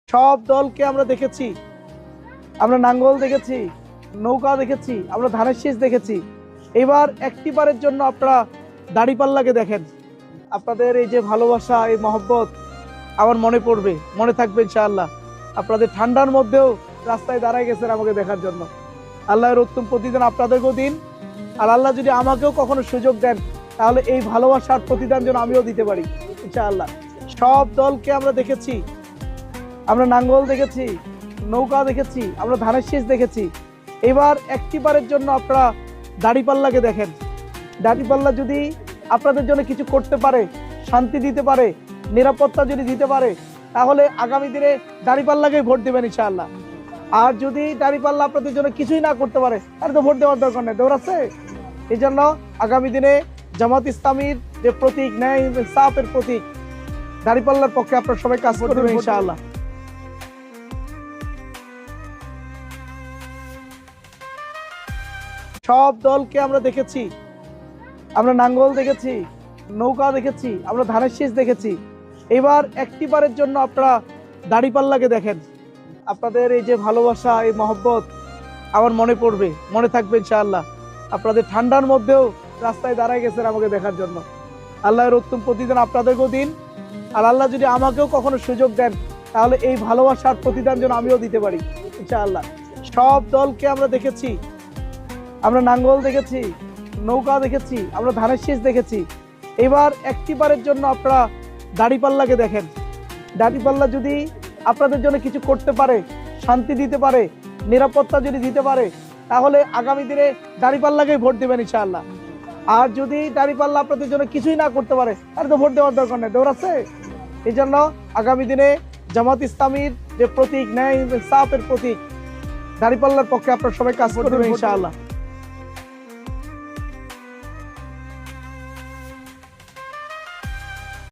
সব দলকে আমরা দেখেছি, আমরা নাঙ্গল দেখেছি, নৌকা দেখেছি, আমরা ধানের শীষ দেখেছি। এবার একটিবারের জন্য আপনারা দাড়িপাল্লাকে দেখেন। আপনাদের এই যে ভালোবাসা, এই মহব্বত আমার মনে পড়বে, মনে থাকবে ইনশাআল্লাহ। আপনাদের ঠান্ডার মধ্যেও রাস্তায় দাঁড়ায় গেছেন আমাকে দেখার জন্য। আল্লাহর উত্তম প্রতিদান আপনাদেরকেও দিন। আর আল্লাহ যদি আমাকেও কখনো সুযোগ দেন, তাহলে এই ভালোবাসার প্রতিদান যেন আমিও দিতে পারি ইনশাআল্লাহ। সব দলকে আমরা দেখেছি, আমরা নাঙ্গল দেখেছি, নৌকা দেখেছি, আমরা ধানের শীষ দেখেছি। এবার একটিবারের জন্য আপনারা দাড়িপাল্লাকে দেখেন। দাড়িপাল্লা যদি আপনাদের জন্য কিছু করতে পারে, শান্তি দিতে পারে, নিরাপত্তা যদি দিতে পারে, তাহলে আগামী দিনে দাড়িপাল্লাকেই ভোট দেবেন ইনশাআল্লাহ। আর যদি দাড়িপাল্লা আপনাদের জন্য কিছুই না করতে পারে, তাহলে তো ভোট দেওয়ার দরকার নেই, দৌড়াচ্ছে। এই জন্য আগামী দিনে জামাত ইসলামীর যে প্রতীক, ন্যায় ইনসাফের প্রতীক, দাড়িপাল্লার পক্ষে আপনারা সবাই কাজ করবেন ইনশাআল্লাহ। সব দলকে আমরা দেখেছি, আমরা নাঙ্গল দেখেছি, নৌকা দেখেছি, আমরা ধানের শীষ দেখেছি। এবার একটিবারের জন্য আপনারা দাড়িপাল্লাকে দেখেন। আপনাদের এই যে ভালোবাসা, এই মহব্বত আমার মনে পড়বে, মনে থাকবে ইনশাআল্লাহ। আপনাদের ঠান্ডার মধ্যেও রাস্তায় দাঁড়ায় গেছেন আমাকে দেখার জন্য। আল্লাহর উত্তম প্রতিদান আপনাদেরকেও দিন। আর আল্লাহ যদি আমাকেও কখনো সুযোগ দেন, তাহলে এই ভালোবাসার প্রতিদান যেন আমিও দিতে পারি ইনশাআল্লাহ। সব দলকে আমরা দেখেছি, আমরা নাঙ্গল দেখেছি, নৌকা দেখেছি, আমরা ধানের শীষ দেখেছি। এবার একটিবারের জন্য আপনারা দাড়িপাল্লাকে দেখেন। দাড়িপাল্লা যদি আপনাদের জন্য কিছু করতে পারে, শান্তি দিতে পারে, নিরাপত্তা যদি দিতে পারে, তাহলে আগামী দিনে দাড়িপাল্লাকেই ভোট দেবেন ইনশাআল্লাহ। আর যদি দাড়িপাল্লা আপনাদের জন্য কিছুই না করতে পারে, তাহলে তো ভোট দেওয়ার দরকার নেই, দৌড়াচ্ছে। এই জন্য আগামী দিনে জামাত ইসলামীর যে প্রতীক, ন্যায় ইনসাফের প্রতীক, দাড়িপাল্লার পক্ষে আপনারা সবাই কাজ করবেন ইনশাআল্লাহ।